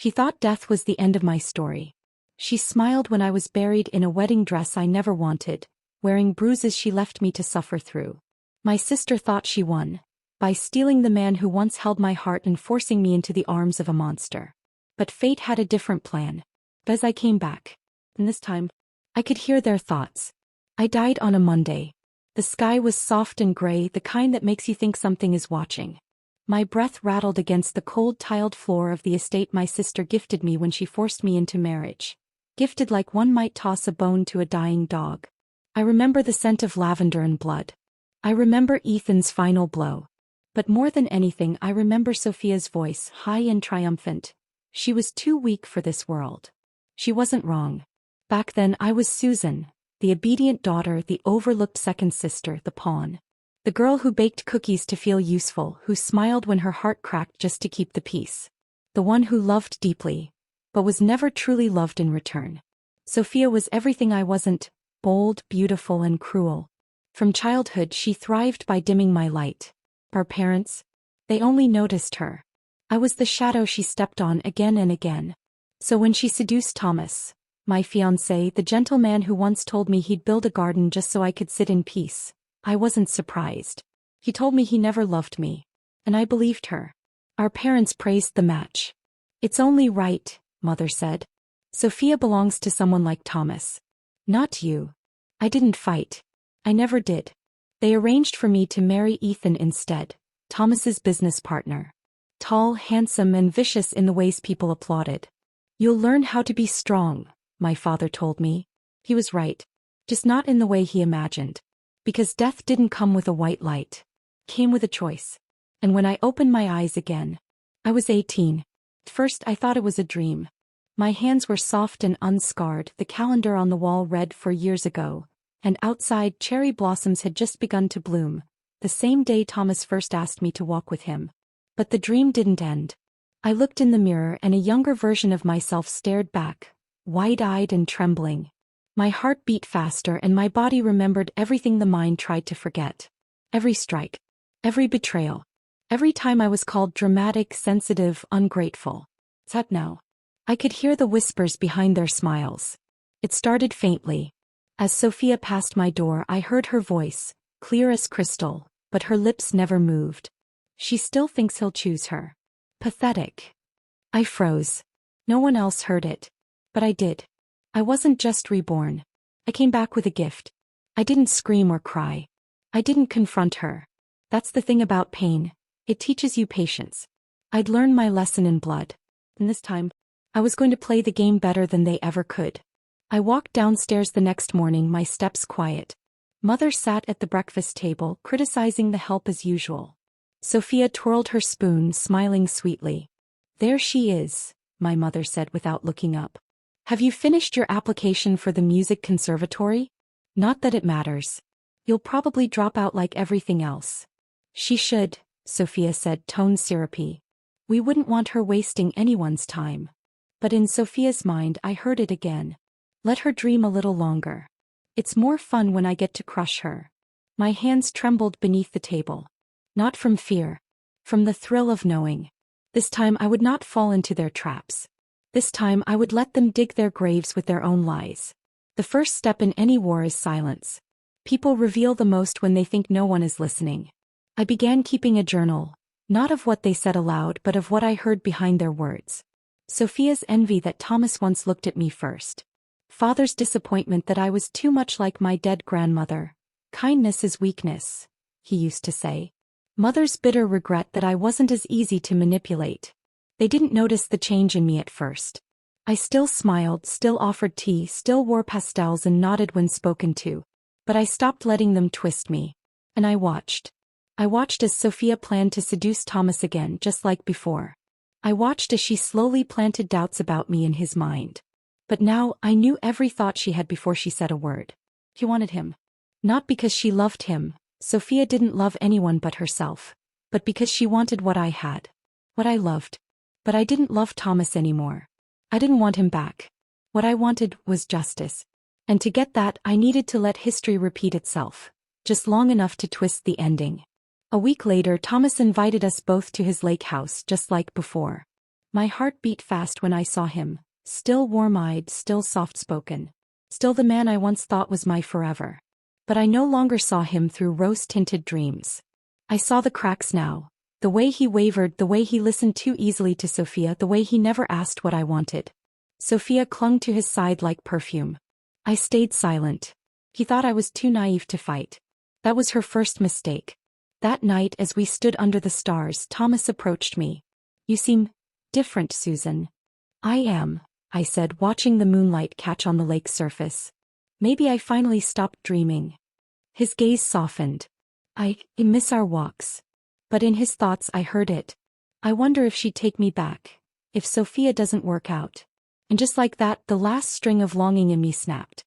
She thought death was the end of my story. She smiled when I was buried in a wedding dress I never wanted, wearing bruises she left me to suffer through. My sister thought she won, by stealing the man who once held my heart and forcing me into the arms of a monster. But fate had a different plan. As I came back, and this time, I could hear their thoughts. I died on a Monday. The sky was soft and gray, the kind that makes you think something is watching. My breath rattled against the cold tiled floor of the estate my sister gifted me when she forced me into marriage. Gifted like one might toss a bone to a dying dog. I remember the scent of lavender and blood. I remember Ethan's final blow. But more than anything, I remember Sophia's voice, high and triumphant. She was too weak for this world. She wasn't wrong. Back then I was Susan, the obedient daughter, the overlooked second sister, the pawn. The girl who baked cookies to feel useful, who smiled when her heart cracked just to keep the peace. The one who loved deeply, but was never truly loved in return. Sophia was everything I wasn't, bold, beautiful, and cruel. From childhood she thrived by dimming my light. Our parents, they only noticed her. I was the shadow she stepped on again and again. So when she seduced Thomas, my fiancé, the gentleman who once told me he'd build a garden just so I could sit in peace, I wasn't surprised. He told me he never loved me. And I believed her. Our parents praised the match. It's only right, Mother said. Sophia belongs to someone like Thomas. Not you. I didn't fight. I never did. They arranged for me to marry Ethan instead, Thomas's business partner. Tall, handsome, and vicious in the ways people applauded. You'll learn how to be strong, my father told me. He was right. Just not in the way he imagined. Because death didn't come with a white light. It came with a choice. And when I opened my eyes again, I was 18. At first I thought it was a dream. My hands were soft and unscarred, the calendar on the wall read for years ago, and outside cherry blossoms had just begun to bloom, the same day Thomas first asked me to walk with him. But the dream didn't end. I looked in the mirror and a younger version of myself stared back, wide-eyed and trembling. My heart beat faster and my body remembered everything the mind tried to forget. Every strike. Every betrayal. Every time I was called dramatic, sensitive, ungrateful. Except now. I could hear the whispers behind their smiles. It started faintly. As Sophia passed my door, I heard her voice, clear as crystal, but her lips never moved. She still thinks he'll choose her. Pathetic. I froze. No one else heard it. But I did. I wasn't just reborn. I came back with a gift. I didn't scream or cry. I didn't confront her. That's the thing about pain. It teaches you patience. I'd learned my lesson in blood. And this time, I was going to play the game better than they ever could. I walked downstairs the next morning, my steps quiet. Mother sat at the breakfast table, criticizing the help as usual. Sophia twirled her spoon, smiling sweetly. There she is, my mother said without looking up. Have you finished your application for the music conservatory? Not that it matters. You'll probably drop out like everything else. She should, Sophia said, tone syrupy. We wouldn't want her wasting anyone's time. But in Sophia's mind I heard it again. Let her dream a little longer. It's more fun when I get to crush her. My hands trembled beneath the table. Not from fear. From the thrill of knowing. This time I would not fall into their traps. This time I would let them dig their graves with their own lies. The first step in any war is silence. People reveal the most when they think no one is listening. I began keeping a journal, not of what they said aloud but of what I heard behind their words. Sophia's envy that Thomas once looked at me first. Father's disappointment that I was too much like my dead grandmother. Kindness is weakness, he used to say. Mother's bitter regret that I wasn't as easy to manipulate. They didn't notice the change in me at first. I still smiled, still offered tea, still wore pastels and nodded when spoken to. But I stopped letting them twist me. And I watched. I watched as Sophia planned to seduce Thomas again, just like before. I watched as she slowly planted doubts about me in his mind. But now I knew every thought she had before she said a word. She wanted him. Not because she loved him. Sophia didn't love anyone but herself. But because she wanted what I had. What I loved. But I didn't love Thomas anymore. I didn't want him back. What I wanted was justice. And to get that I needed to let history repeat itself. Just long enough to twist the ending. A week later Thomas invited us both to his lake house just like before. My heart beat fast when I saw him, still warm-eyed, still soft-spoken. Still the man I once thought was my forever. But I no longer saw him through rose-tinted dreams. I saw the cracks now. The way he wavered, the way he listened too easily to Sophia, the way he never asked what I wanted. Sophia clung to his side like perfume. I stayed silent. He thought I was too naive to fight. That was her first mistake. That night as we stood under the stars, Thomas approached me. "You seem different, Susan." "I am," I said, watching the moonlight catch on the lake's surface. "Maybe I finally stopped dreaming." His gaze softened. I miss our walks." But in his thoughts I heard it. "I wonder if she'd take me back. If Sophia doesn't work out." And just like that, the last string of longing in me snapped.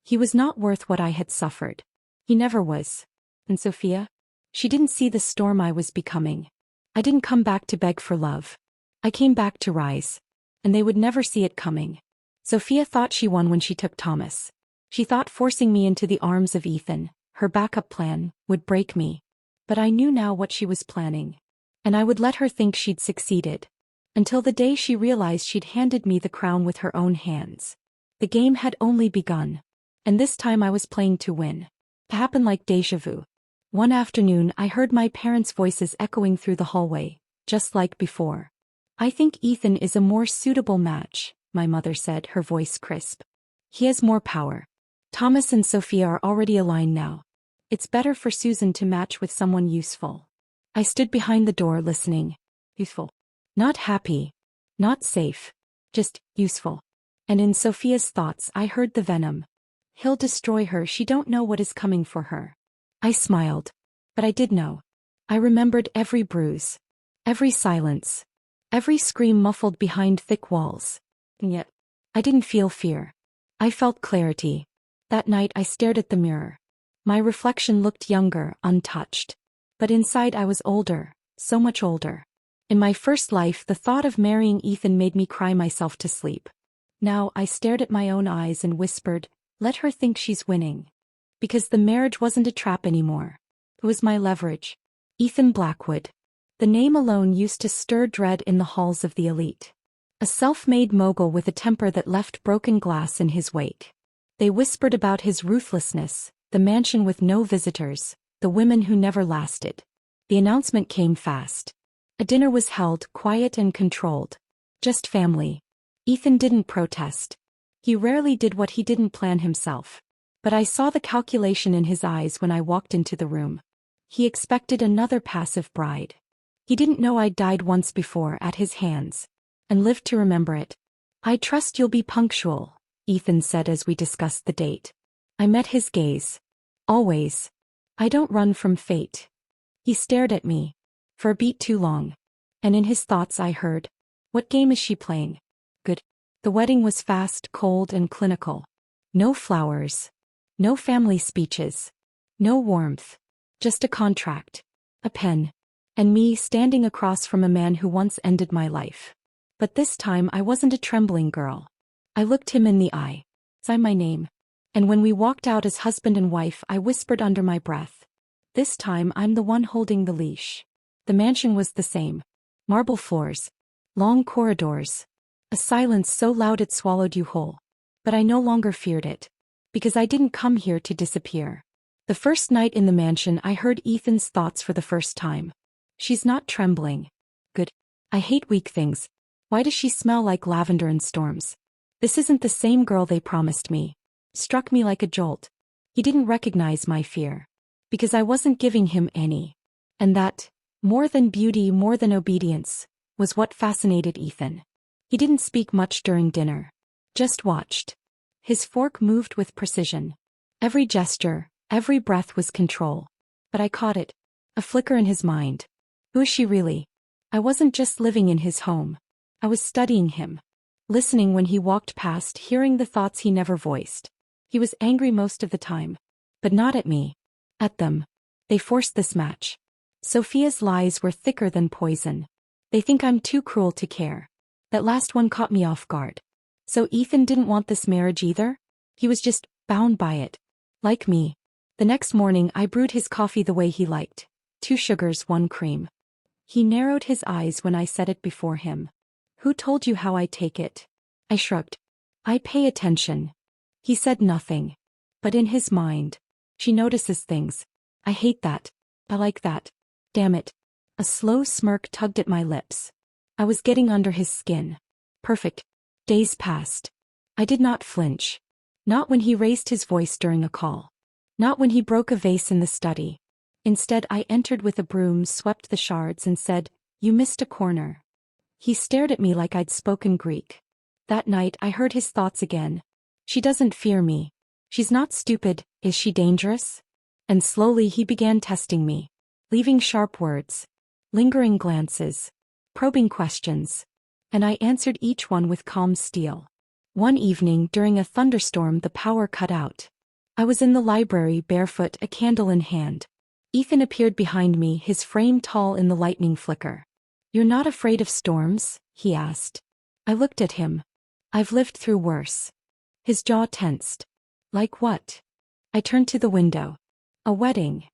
He was not worth what I had suffered. He never was. And Sophia? She didn't see the storm I was becoming. I didn't come back to beg for love. I came back to rise. And they would never see it coming. Sophia thought she won when she took Thomas. She thought forcing me into the arms of Ethan, her backup plan, would break me. But I knew now what she was planning. And I would let her think she'd succeeded. Until the day she realized she'd handed me the crown with her own hands. The game had only begun. And this time I was playing to win. It happened like déjà vu. One afternoon I heard my parents' voices echoing through the hallway, just like before. "I think Ethan is a more suitable match," my mother said, her voice crisp. "He has more power. Thomas and Sophia are already aligned now. It's better for Susan to match with someone useful." I stood behind the door listening. Useful. Not happy. Not safe. Just useful. And in Sophia's thoughts I heard the venom. "He'll destroy her, she don't know what is coming for her." I smiled. But I did know. I remembered every bruise. Every silence. Every scream muffled behind thick walls. And yet, I didn't feel fear. I felt clarity. That night I stared at the mirror. My reflection looked younger, untouched. But inside I was older, so much older. In my first life the thought of marrying Ethan made me cry myself to sleep. Now I stared at my own eyes and whispered, "Let her think she's winning." Because the marriage wasn't a trap anymore. It was my leverage. Ethan Blackwood. The name alone used to stir dread in the halls of the elite. A self-made mogul with a temper that left broken glass in his wake. They whispered about his ruthlessness, the mansion with no visitors, the women who never lasted. The announcement came fast. A dinner was held, quiet and controlled. Just family. Ethan didn't protest. He rarely did what he didn't plan himself. But I saw the calculation in his eyes when I walked into the room. He expected another passive bride. He didn't know I'd died once before at his hands. And lived to remember it. "I trust you'll be punctual," Ethan said as we discussed the date. I met his gaze. "Always. I don't run from fate." He stared at me. For a beat too long. And in his thoughts I heard, "What game is she playing?" Good. The wedding was fast, cold and clinical. No flowers. No family speeches. No warmth. Just a contract. A pen. And me standing across from a man who once ended my life. But this time I wasn't a trembling girl. I looked him in the eye. "Sign my name." And when we walked out as husband and wife I whispered under my breath, "This time I'm the one holding the leash." The mansion was the same. Marble floors. Long corridors. A silence so loud it swallowed you whole. But I no longer feared it. Because I didn't come here to disappear. The first night in the mansion I heard Ethan's thoughts for the first time. "She's not trembling." Good. I hate weak things. Why does she smell like lavender and storms? This isn't the same girl they promised me. Struck me like a jolt. He didn't recognize my fear. Because I wasn't giving him any. And that, more than beauty, more than obedience, was what fascinated Ethan. He didn't speak much during dinner. Just watched. His fork moved with precision. Every gesture, every breath was control. But I caught it. A flicker in his mind. Who is she really? I wasn't just living in his home. I was studying him. Listening when he walked past, hearing the thoughts he never voiced. He was angry most of the time. But not at me. At them. They forced this match. Sophia's lies were thicker than poison. They think I'm too cruel to care. That last one caught me off guard. So Ethan didn't want this marriage either? He was just bound by it. Like me. The next morning I brewed his coffee the way he liked. 2 sugars, 1 cream. He narrowed his eyes when I said it before him. Who told you how I take it? I shrugged. I pay attention. He said nothing. But in his mind, she notices things. I hate that. I like that. Damn it. A slow smirk tugged at my lips. I was getting under his skin. Perfect. Days passed. I did not flinch. Not when he raised his voice during a call. Not when he broke a vase in the study. Instead, I entered with a broom, swept the shards, and said, "You missed a corner." He stared at me like I'd spoken Greek. That night, I heard his thoughts again. She doesn't fear me. She's not stupid, is she dangerous? And slowly he began testing me. Leaving sharp words. Lingering glances. Probing questions. And I answered each one with calm steel. One evening, during a thunderstorm, the power cut out. I was in the library, barefoot, a candle in hand. Ethan appeared behind me, his frame tall in the lightning flicker. "You're not afraid of storms?" he asked. I looked at him. "I've lived through worse." His jaw tensed. "Like what?" I turned to the window. A wedding.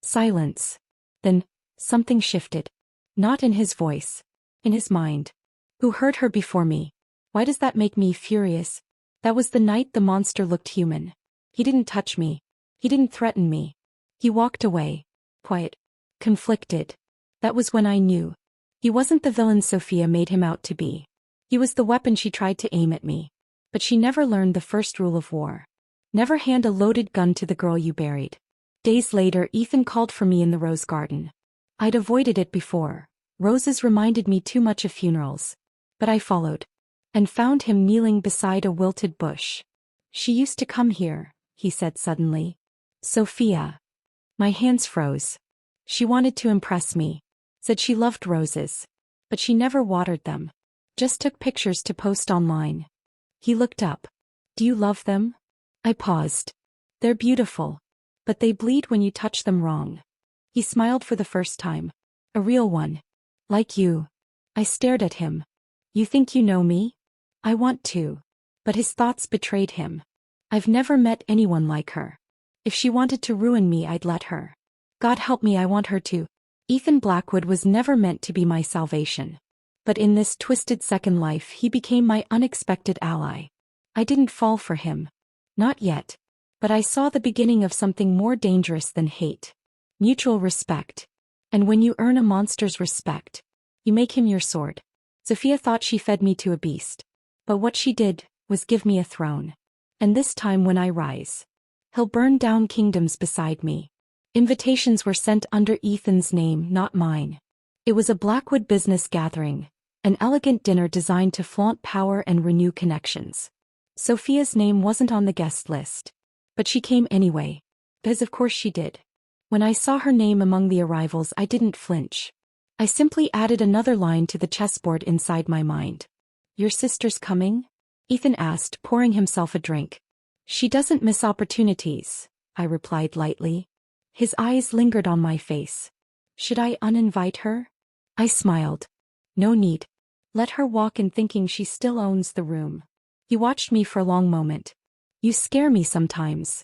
Silence. Then, something shifted. Not in his voice. In his mind. Who heard her before me? Why does that make me furious? That was the night the monster looked human. He didn't touch me. He didn't threaten me. He walked away. Quiet. Conflicted. That was when I knew. He wasn't the villain Sophia made him out to be. He was the weapon she tried to aim at me. But she never learned the first rule of war. Never hand a loaded gun to the girl you buried. Days later, Ethan called for me in the rose garden. I'd avoided it before. Roses reminded me too much of funerals. But I followed. And found him kneeling beside a wilted bush. "She used to come here," he said suddenly. "Sophia." My hands froze. She wanted to impress me. Said she loved roses. But she never watered them. Just took pictures to post online. He looked up. "Do you love them?" I paused. "They're beautiful. But they bleed when you touch them wrong." He smiled for the first time. A real one. "Like you." I stared at him. "You think you know me?" "I want to." But his thoughts betrayed him. "I've never met anyone like her. If she wanted to ruin me, I'd let her. God help me, I want her to." Ethan Blackwood was never meant to be my salvation. But in this twisted second life, he became my unexpected ally. I didn't fall for him. Not yet. But I saw the beginning of something more dangerous than hate. Mutual respect. And when you earn a monster's respect, you make him your sword. Sophia thought she fed me to a beast. But what she did was give me a throne. And this time when I rise, he'll burn down kingdoms beside me. Invitations were sent under Ethan's name, not mine. It was a Blackwood business gathering, an elegant dinner designed to flaunt power and renew connections. Sophia's name wasn't on the guest list. But she came anyway. Because of course she did. When I saw her name among the arrivals, I didn't flinch. I simply added another line to the chessboard inside my mind. "Your sister's coming?" Ethan asked, pouring himself a drink. "She doesn't miss opportunities," I replied lightly. His eyes lingered on my face. "Should I uninvite her?" I smiled. "No need. Let her walk in thinking she still owns the room." He watched me for a long moment. "You scare me sometimes."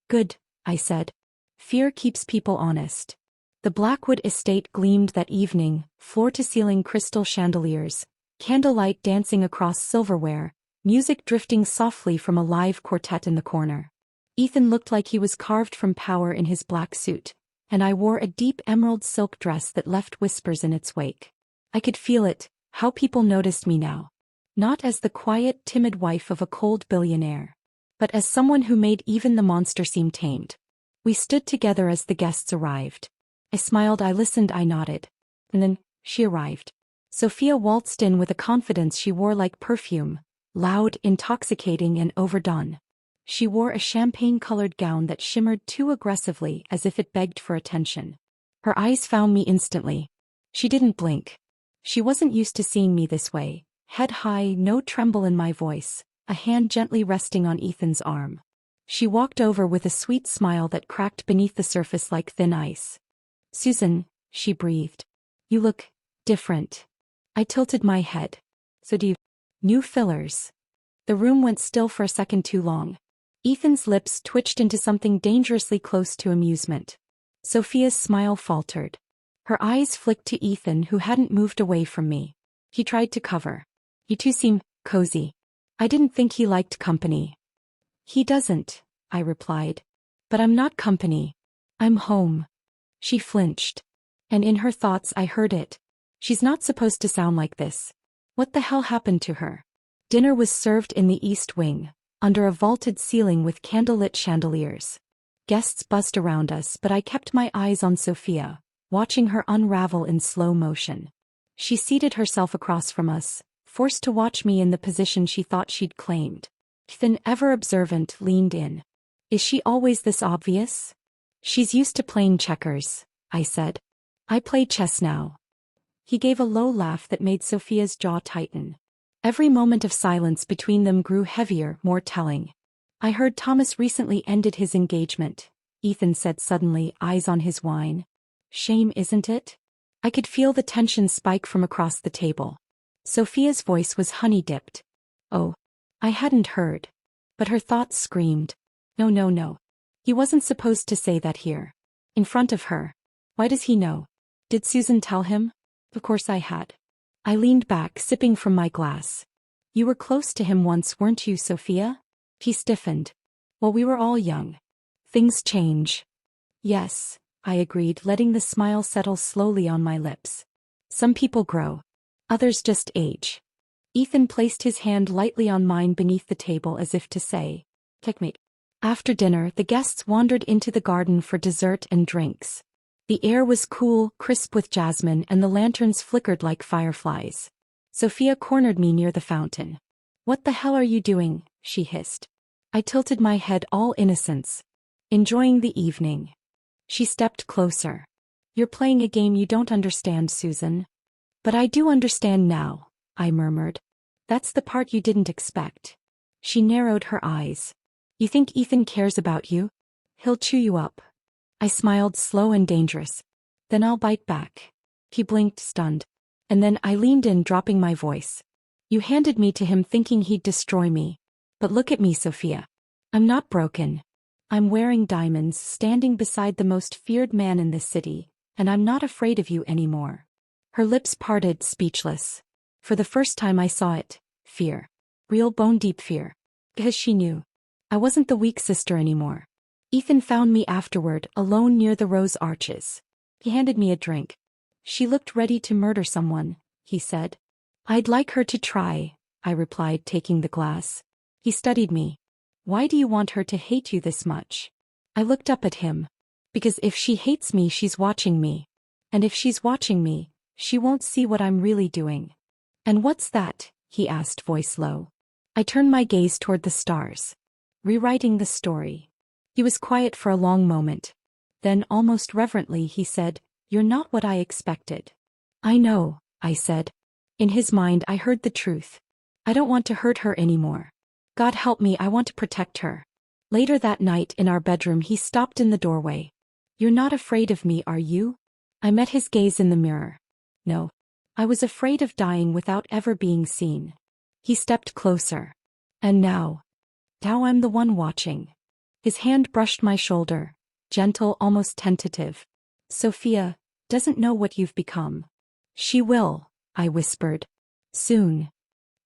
"Good," I said. "Fear keeps people honest." The Blackwood estate gleamed that evening, floor-to-ceiling crystal chandeliers, candlelight dancing across silverware, music drifting softly from a live quartet in the corner. Ethan looked like he was carved from power in his black suit, and I wore a deep emerald silk dress that left whispers in its wake. I could feel it, how people noticed me now. Not as the quiet, timid wife of a cold billionaire, but as someone who made even the monster seem tamed. We stood together as the guests arrived. I smiled, I listened, I nodded. And then, she arrived. Sophia waltzed in with a confidence she wore like perfume, loud, intoxicating, and overdone. She wore a champagne-colored gown that shimmered too aggressively as if it begged for attention. Her eyes found me instantly. She didn't blink. She wasn't used to seeing me this way, head high, no tremble in my voice, a hand gently resting on Ethan's arm. She walked over with a sweet smile that cracked beneath the surface like thin ice. "Susan," she breathed. "You look different." I tilted my head. "So do you?" "New fillers." The room went still for a second too long. Ethan's lips twitched into something dangerously close to amusement. Sophia's smile faltered. Her eyes flicked to Ethan, who hadn't moved away from me. He tried to cover. You two seem cozy. I didn't think he liked company. He doesn't, I replied. But I'm not company. I'm home. She flinched. And in her thoughts I heard it. She's not supposed to sound like this. What the hell happened to her? Dinner was served in the East Wing, under a vaulted ceiling with candlelit chandeliers. Guests buzzed around us, but I kept my eyes on Sophia, watching her unravel in slow motion. She seated herself across from us, forced to watch me in the position she thought she'd claimed. Ethan, ever observant, leaned in. Is she always this obvious? She's used to playing checkers, I said. I play chess now. He gave a low laugh that made Sophia's jaw tighten. Every moment of silence between them grew heavier, more telling. I heard Thomas recently ended his engagement, Ethan said suddenly, eyes on his wine. Shame, isn't it? I could feel the tension spike from across the table. Sophia's voice was honey-dipped. Oh, I hadn't heard. But her thoughts screamed. No, no, no. He wasn't supposed to say that here. In front of her. Why does he know? Did Susan tell him? Of course I had. I leaned back, sipping from my glass. You were close to him once, weren't you, Sophia? He stiffened. Well, we were all young. Things change. Yes, I agreed, letting the smile settle slowly on my lips. Some people grow. Others just age. Ethan placed his hand lightly on mine beneath the table as if to say, checkmate. After dinner, the guests wandered into the garden for dessert and drinks. The air was cool, crisp with jasmine, and the lanterns flickered like fireflies. Sophia cornered me near the fountain. What the hell are you doing? She hissed. I tilted my head, all innocence. Enjoying the evening. She stepped closer. You're playing a game you don't understand, Susan. But I do understand now, I murmured. That's the part you didn't expect. She narrowed her eyes. You think Ethan cares about you? He'll chew you up. I smiled, slow and dangerous. Then I'll bite back. He blinked, stunned. And then I leaned in, dropping my voice. You handed me to him thinking he'd destroy me. But look at me, Sophia. I'm not broken. I'm wearing diamonds, standing beside the most feared man in this city, and I'm not afraid of you anymore. Her lips parted, speechless. For the first time I saw it. Fear. Real bone-deep fear. Because she knew. I wasn't the weak sister anymore. Ethan found me afterward, alone near the rose arches. He handed me a drink. She looked ready to murder someone, he said. I'd like her to try, I replied, taking the glass. He studied me. Why do you want her to hate you this much? I looked up at him. Because if she hates me, she's watching me. And if she's watching me, she won't see what I'm really doing. And what's that? He asked, voice low. I turned my gaze toward the stars. Rewriting the story. He was quiet for a long moment. Then, almost reverently, he said, You're not what I expected. I know, I said. In his mind, I heard the truth. I don't want to hurt her anymore. God help me, I want to protect her. Later that night, in our bedroom, he stopped in the doorway. You're not afraid of me, are you? I met his gaze in the mirror. No. I was afraid of dying without ever being seen. He stepped closer. And now I'm the one watching. His hand brushed my shoulder, gentle, almost tentative. Sophia doesn't know what you've become. She will, I whispered. Soon.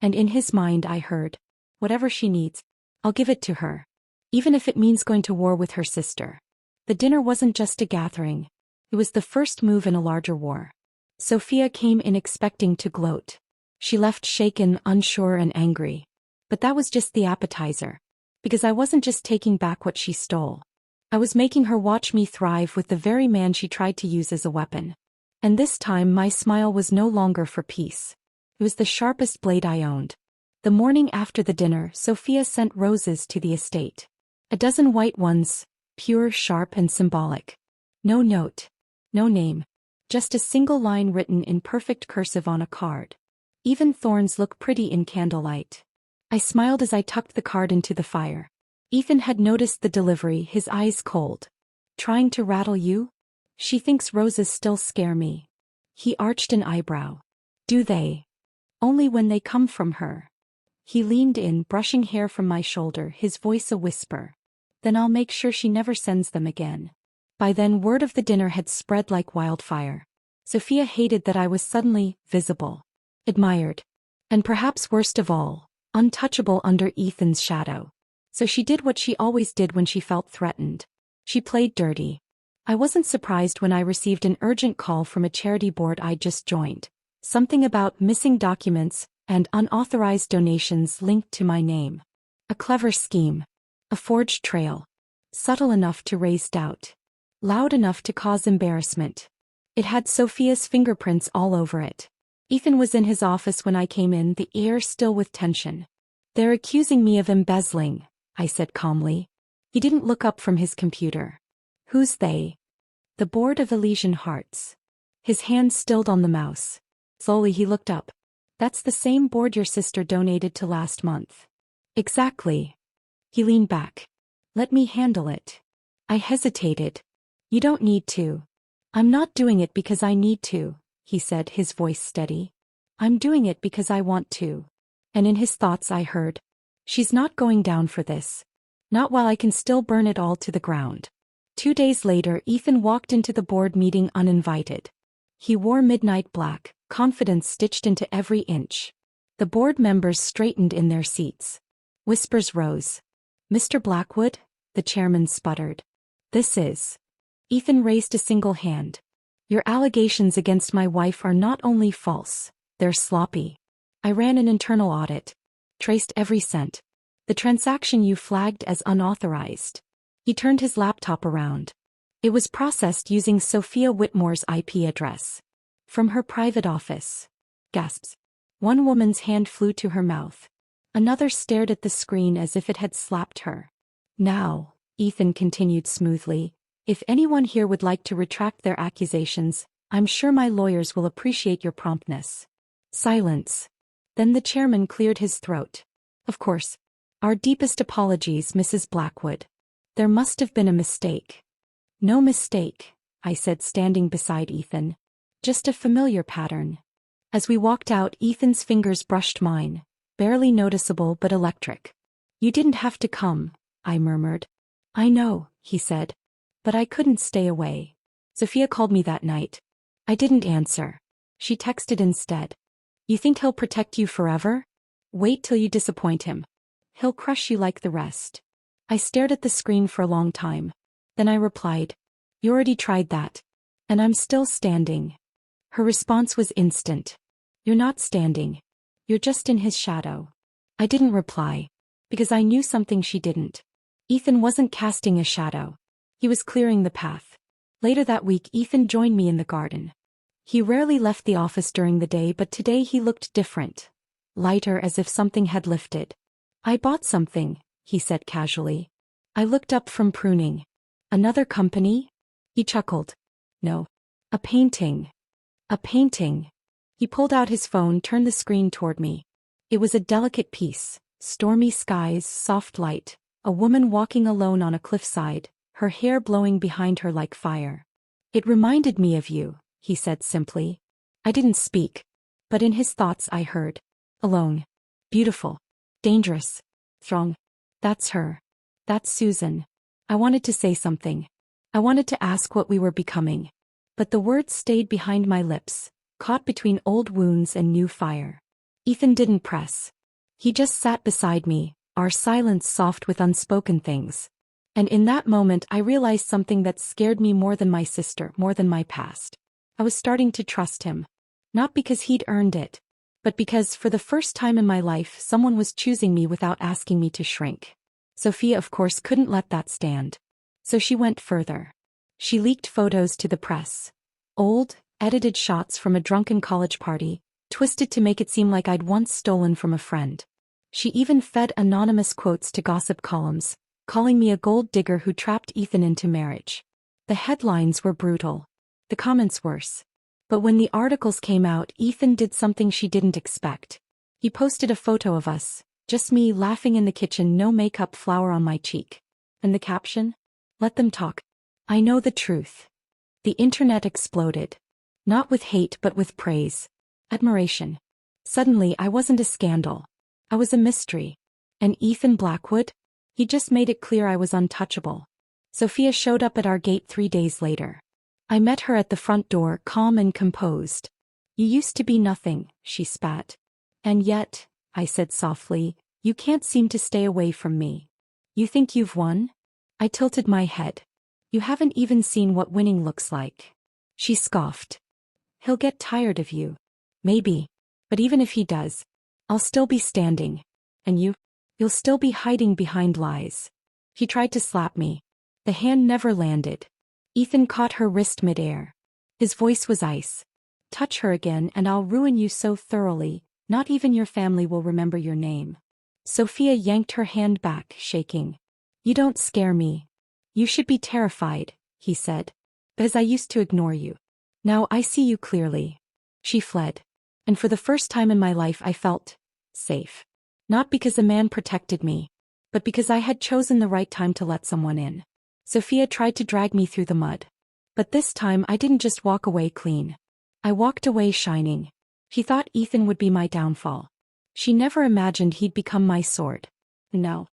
And in his mind I heard, whatever she needs, I'll give it to her. Even if it means going to war with her sister. The dinner wasn't just a gathering. It was the first move in a larger war. Sophia came in expecting to gloat. She left shaken, unsure, and angry. But that was just the appetizer. Because I wasn't just taking back what she stole. I was making her watch me thrive with the very man she tried to use as a weapon. And this time my smile was no longer for peace. It was the sharpest blade I owned. The morning after the dinner, Sophia sent roses to the estate. 12 white ones, pure, sharp, and symbolic. No note. No name. Just a single line written in perfect cursive on a card. Even thorns look pretty in candlelight. I smiled as I tucked the card into the fire. Ethan had noticed the delivery, his eyes cold. Trying to rattle you? She thinks roses still scare me. He arched an eyebrow. Do they? Only when they come from her. He leaned in, brushing hair from my shoulder, his voice a whisper. Then I'll make sure she never sends them again. By then word of the dinner had spread like wildfire. Sophia hated that I was suddenly visible. Admired. And perhaps worst of all, untouchable under Ethan's shadow. So she did what she always did when she felt threatened. She played dirty. I wasn't surprised when I received an urgent call from a charity board I'd just joined. Something about missing documents and unauthorized donations linked to my name. A clever scheme. A forged trail. Subtle enough to raise doubt. Loud enough to cause embarrassment. It had Sophia's fingerprints all over it. Ethan was in his office when I came in, the air still with tension. "They're accusing me of embezzling," I said calmly. He didn't look up from his computer. "Who's they?" "The Board of Elysian Hearts." His hand stilled on the mouse. Slowly he looked up. "That's the same board your sister donated to last month." "Exactly." He leaned back. "Let me handle it." I hesitated. "You don't need to." "I'm not doing it because I need to," he said, his voice steady. "I'm doing it because I want to." And in his thoughts I heard, "She's not going down for this. Not while I can still burn it all to the ground." 2 days later, Ethan walked into the board meeting uninvited. He wore midnight black, confidence stitched into every inch. The board members straightened in their seats. Whispers rose. "Mr. Blackwood?" the chairman sputtered. "This is..." Ethan raised a single hand. "Your allegations against my wife are not only false, they're sloppy. I ran an internal audit. Traced every cent. The transaction you flagged as unauthorized." He turned his laptop around. "It was processed using Sophia Whitmore's IP address. From her private office." Gasps. One woman's hand flew to her mouth. Another stared at the screen as if it had slapped her. "Now," Ethan continued smoothly, "if anyone here would like to retract their accusations, I'm sure my lawyers will appreciate your promptness." Silence. Then the chairman cleared his throat. "Of course. Our deepest apologies, Mrs. Blackwood. There must have been a mistake." "No mistake," I said, standing beside Ethan. "Just a familiar pattern." As we walked out, Ethan's fingers brushed mine, barely noticeable but electric. "You didn't have to come," I murmured. "I know," he said. "But I couldn't stay away. Sophia called me that night." I didn't answer. She texted instead. "You think he'll protect you forever? Wait till you disappoint him. He'll crush you like the rest." I stared at the screen for a long time. Then I replied, "You already tried that. And I'm still standing." Her response was instant. "You're not standing. You're just in his shadow." I didn't reply. Because I knew something she didn't. Ethan wasn't casting a shadow. He was clearing the path. Later that week, Ethan joined me in the garden. He rarely left the office during the day, but today he looked different. Lighter, as if something had lifted. "I bought something," he said casually. I looked up from pruning. "Another company?" He chuckled. "No. A painting." "A painting." He pulled out his phone, turned the screen toward me. It was a delicate piece. Stormy skies, soft light, a woman walking alone on a cliffside, her hair blowing behind her like fire. "It reminded me of you," he said simply. I didn't speak. But in his thoughts I heard. Alone. Beautiful. Dangerous. Strong. That's her. That's Susan. I wanted to say something. I wanted to ask what we were becoming. But the words stayed behind my lips, caught between old wounds and new fire. Ethan didn't press. He just sat beside me, our silence soft with unspoken things. And in that moment I realized something that scared me more than my sister, more than my past. I was starting to trust him. Not because he'd earned it, but because for the first time in my life someone was choosing me without asking me to shrink. Sophia, of course, couldn't let that stand. So she went further. She leaked photos to the press. Old, edited shots from a drunken college party, twisted to make it seem like I'd once stolen from a friend. She even fed anonymous quotes to gossip columns, calling me a gold digger who trapped Ethan into marriage. The headlines were brutal. The comments worse. But when the articles came out, Ethan did something she didn't expect. He posted a photo of us, just me laughing in the kitchen, no makeup, flour on my cheek. And the caption? "Let them talk. I know the truth." The internet exploded. Not with hate but with praise. Admiration. Suddenly I wasn't a scandal. I was a mystery. And Ethan Blackwood? He just made it clear I was untouchable. Sophia showed up at our gate 3 days later. I met her at the front door, calm and composed. "You used to be nothing," she spat. And yet, I said softly, you can't seem to stay away from me. You think you've won? I tilted my head. You haven't even seen what winning looks like. She scoffed. He'll get tired of you. Maybe. But even if he does, I'll still be standing. And you'll still be hiding behind lies. He tried to slap me. The hand never landed. Ethan caught her wrist midair. His voice was ice. Touch her again and I'll ruin you so thoroughly, not even your family will remember your name. Sophia yanked her hand back, shaking. You don't scare me. You should be terrified, he said. Because I used to ignore you. Now I see you clearly. She fled. And for the first time in my life I felt safe. Not because a man protected me, but because I had chosen the right time to let someone in. Sophia tried to drag me through the mud. But this time I didn't just walk away clean. I walked away shining. She thought Ethan would be my downfall. She never imagined he'd become my sword. Now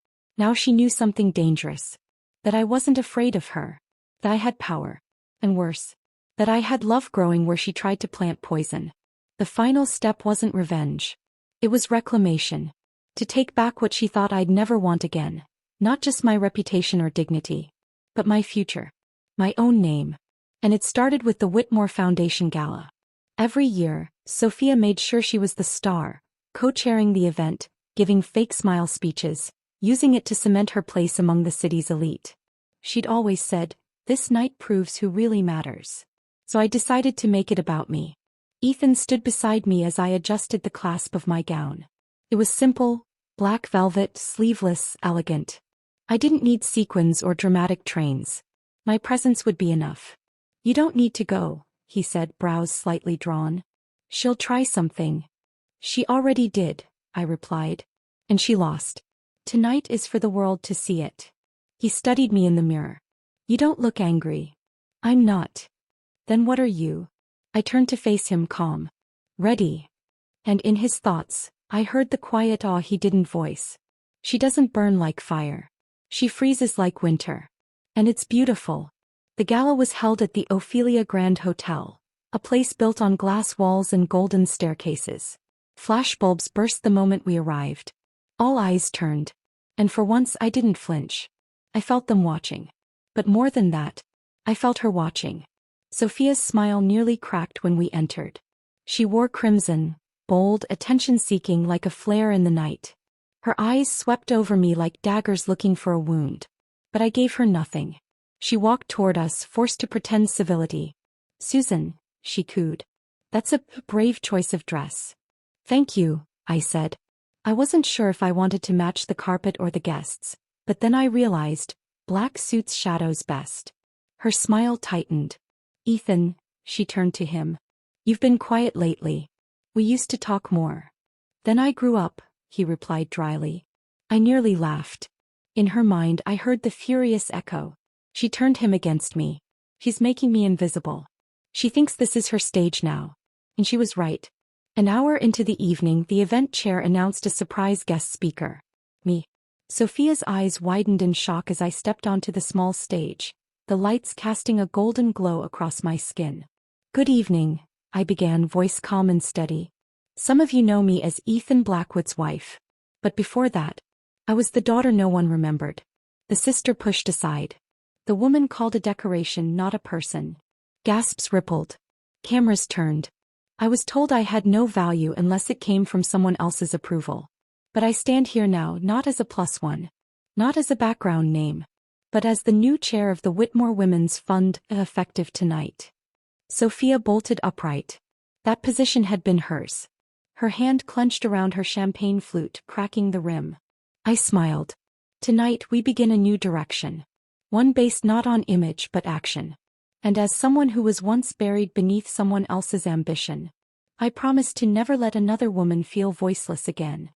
she knew something dangerous. That I wasn't afraid of her. That I had power. And worse, that I had love growing where she tried to plant poison. The final step wasn't revenge. It was reclamation. To take back what she thought I'd never want again. Not just my reputation or dignity. But my future. My own name. And it started with the Whitmore Foundation Gala. Every year, Sophia made sure she was the star, co-chairing the event, giving fake smile speeches, using it to cement her place among the city's elite. She'd always said, this night proves who really matters. So I decided to make it about me. Ethan stood beside me as I adjusted the clasp of my gown. It was simple, black velvet, sleeveless, elegant. I didn't need sequins or dramatic trains. My presence would be enough. You don't need to go, he said, brows slightly drawn. She'll try something. She already did, I replied. And she lost. Tonight is for the world to see it. He studied me in the mirror. You don't look angry. I'm not. Then what are you? I turned to face him calm. Ready. And in his thoughts, I heard the quiet awe he didn't voice. She doesn't burn like fire. She freezes like winter. And it's beautiful. The gala was held at the Ophelia Grand Hotel, a place built on glass walls and golden staircases. Flashbulbs burst the moment we arrived. All eyes turned. And for once I didn't flinch. I felt them watching. But more than that, I felt her watching. Sophia's smile nearly cracked when we entered. She wore crimson, bold, attention-seeking like a flare in the night. Her eyes swept over me like daggers looking for a wound. But I gave her nothing. She walked toward us, forced to pretend civility. Susan, she cooed. That's a brave choice of dress. Thank you, I said. I wasn't sure if I wanted to match the carpet or the guests, but then I realized, black suits shadows best. Her smile tightened. Ethan, she turned to him. You've been quiet lately. We used to talk more. Then I grew up, he replied dryly. I nearly laughed. In her mind I heard the furious echo. She turned him against me. She's making me invisible. She thinks this is her stage now. And she was right. An hour into the evening, the event chair announced a surprise guest speaker. Me. Sophia's eyes widened in shock as I stepped onto the small stage, the lights casting a golden glow across my skin. Good evening, I began, voice calm and steady. Some of you know me as Ethan Blackwood's wife. But before that, I was the daughter no one remembered. The sister pushed aside. The woman called a decoration, not a person. Gasps rippled. Cameras turned. I was told I had no value unless it came from someone else's approval. But I stand here now not as a plus one. Not as a background name. But as the new chair of the Whitmore Women's Fund, effective tonight. Sophia bolted upright. That position had been hers. Her hand clenched around her champagne flute, cracking the rim. I smiled. Tonight we begin a new direction. One based not on image but action. And as someone who was once buried beneath someone else's ambition, I promise to never let another woman feel voiceless again.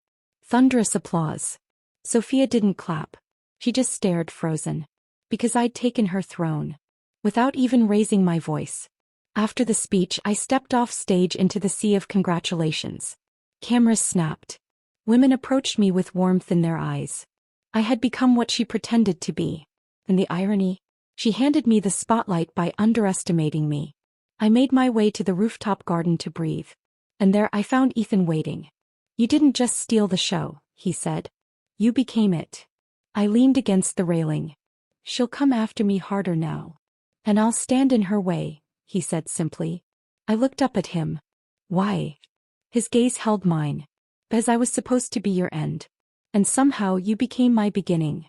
Thunderous applause. Sophia didn't clap. She just stared, frozen. Because I'd taken her throne. Without even raising my voice. After the speech, I stepped off stage into the sea of congratulations. Cameras snapped. Women approached me with warmth in their eyes. I had become what she pretended to be. And the irony? She handed me the spotlight by underestimating me. I made my way to the rooftop garden to breathe. And there I found Ethan waiting. You didn't just steal the show, he said. You became it. I leaned against the railing. She'll come after me harder now. And I'll stand in her way, he said simply. I looked up at him. Why? His gaze held mine. Because I was supposed to be your end. And somehow you became my beginning.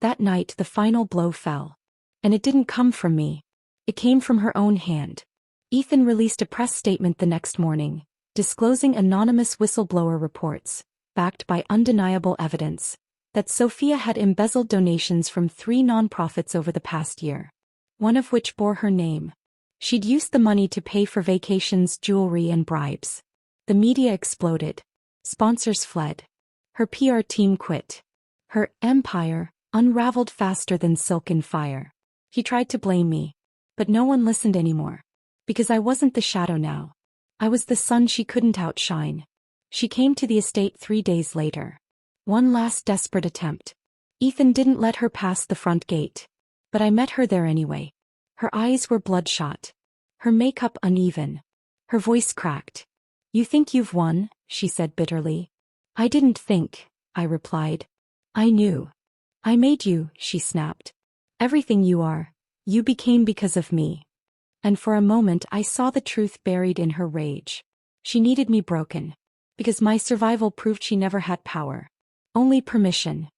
That night the final blow fell. And it didn't come from me. It came from her own hand. Ethan released a press statement the next morning, disclosing anonymous whistleblower reports, backed by undeniable evidence, that Sophia had embezzled donations from 3 nonprofits over the past year, one of which bore her name. She'd used the money to pay for vacations, jewelry, and bribes. The media exploded. Sponsors fled. Her PR team quit. Her empire unraveled faster than silk in fire. He tried to blame me. But no one listened anymore. Because I wasn't the shadow now. I was the sun she couldn't outshine. She came to the estate 3 days later. One last desperate attempt. Ethan didn't let her pass the front gate. But I met her there anyway. Her eyes were bloodshot. Her makeup uneven. Her voice cracked. You think you've won, she said bitterly. I didn't think, I replied. I knew. I made you, she snapped. Everything you are, you became because of me. And for a moment I saw the truth buried in her rage. She needed me broken. Because my survival proved she never had power. Only permission.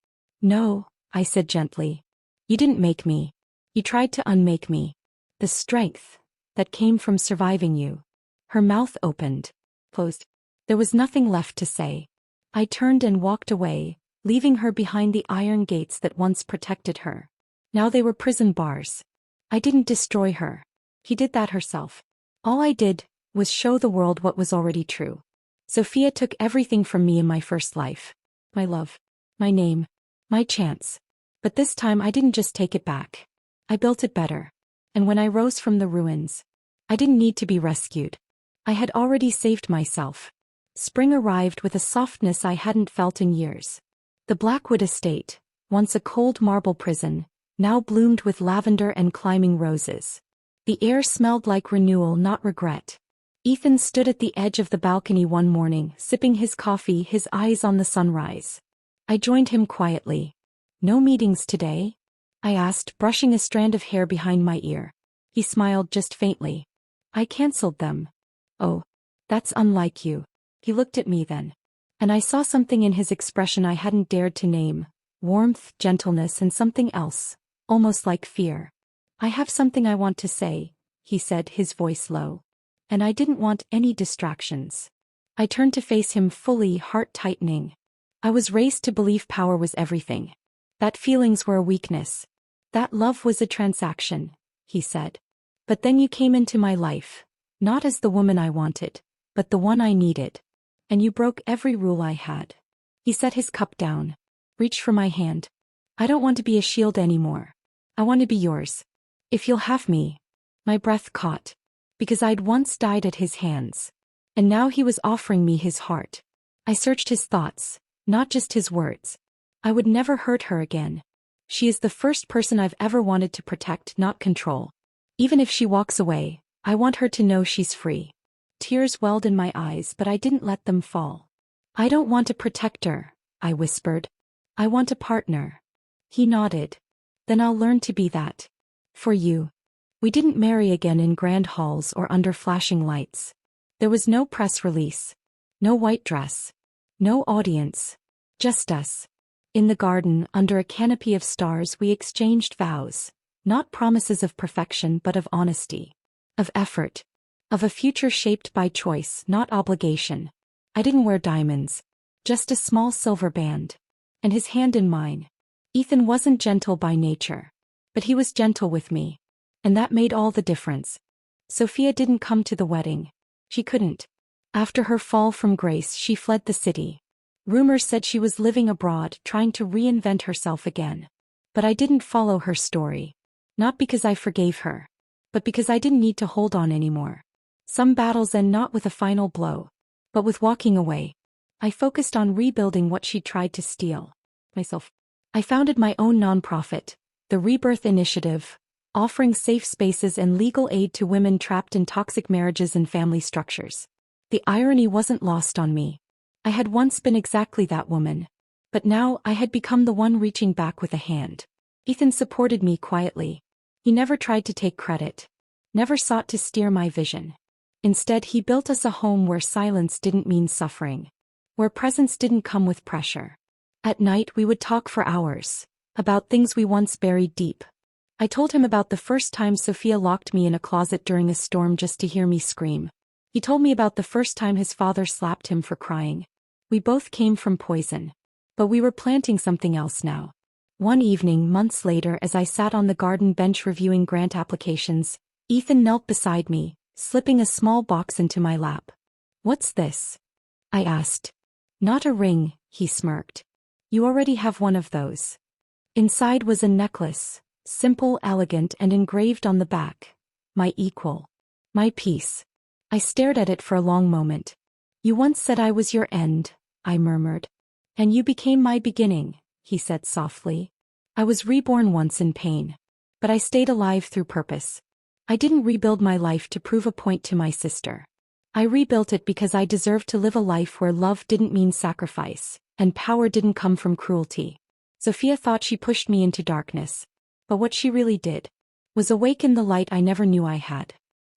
No, I said gently. You didn't make me. You tried to unmake me. The strength that came from surviving you. Her mouth opened, closed. There was nothing left to say. I turned and walked away, leaving her behind the iron gates that once protected her. Now they were prison bars. I didn't destroy her. He did that herself. All I did was show the world what was already true. Sophia took everything from me in my first life. My love, my name, my chance. But this time I didn't just take it back. I built it better. And when I rose from the ruins, I didn't need to be rescued. I had already saved myself. Spring arrived with a softness I hadn't felt in years. The Blackwood estate, once a cold marble prison, now bloomed with lavender and climbing roses. The air smelled like renewal, not regret. Ethan stood at the edge of the balcony one morning, sipping his coffee, his eyes on the sunrise. I joined him quietly. No meetings today? I asked, brushing a strand of hair behind my ear. He smiled just faintly. I cancelled them. Oh, that's unlike you. He looked at me then. And I saw something in his expression I hadn't dared to name. Warmth, gentleness, and something else. Almost like fear. I have something I want to say, he said, his voice low. And I didn't want any distractions. I turned to face him fully, heart tightening. I was raised to believe power was everything. That feelings were a weakness. That love was a transaction, he said. But then you came into my life. Not as the woman I wanted, but the one I needed. And you broke every rule I had. He set his cup down. Reached for my hand. I don't want to be a shield anymore. I want to be yours. If you'll have me. My breath caught. Because I'd once died at his hands. And now he was offering me his heart. I searched his thoughts, not just his words. I would never hurt her again. She is the first person I've ever wanted to protect, not control. Even if she walks away, I want her to know she's free. Tears welled in my eyes, but I didn't let them fall. I don't want a protector, I whispered. I want a partner. He nodded. Then I'll learn to be that. For you. We didn't marry again in grand halls or under flashing lights. There was no press release. No white dress. No audience. Just us. In the garden, under a canopy of stars, we exchanged vows. Not promises of perfection, but of honesty. Of effort. Of a future shaped by choice, not obligation. I didn't wear diamonds. Just a small silver band. And his hand in mine. Ethan wasn't gentle by nature. But he was gentle with me. And that made all the difference. Sophia didn't come to the wedding. She couldn't. After her fall from grace, she fled the city. Rumors said she was living abroad, trying to reinvent herself again. But I didn't follow her story. Not because I forgave her. But because I didn't need to hold on anymore. Some battles end not with a final blow. But with walking away. I focused on rebuilding what she tried to steal. Myself. I founded my own nonprofit, the Rebirth Initiative, offering safe spaces and legal aid to women trapped in toxic marriages and family structures. The irony wasn't lost on me. I had once been exactly that woman. But now I had become the one reaching back with a hand. Ethan supported me quietly. He never tried to take credit. Never sought to steer my vision. Instead, he built us a home where silence didn't mean suffering. Where presence didn't come with pressure. At night we would talk for hours. About things we once buried deep. I told him about the first time Sophia locked me in a closet during a storm just to hear me scream. He told me about the first time his father slapped him for crying. We both came from poison. But we were planting something else now. One evening, months later, as I sat on the garden bench reviewing grant applications, Ethan knelt beside me, slipping a small box into my lap. "What's this?" I asked. "Not a ring," he smirked. "You already have one of those." Inside was a necklace, simple, elegant, and engraved on the back. My equal. My piece. I stared at it for a long moment. "You once said I was your end," I murmured. "And you became my beginning," he said softly. "I was reborn once in pain. But I stayed alive through purpose. I didn't rebuild my life to prove a point to my sister. I rebuilt it because I deserved to live a life where love didn't mean sacrifice, and power didn't come from cruelty." Sophia thought she pushed me into darkness. But what she really did was awaken the light I never knew I had.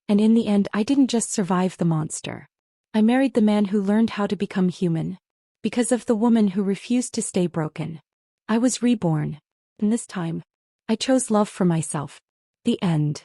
And in the end, I didn't just survive the monster. I married the man who learned how to become human. Because of the woman who refused to stay broken. I was reborn. And this time, I chose love for myself. The end.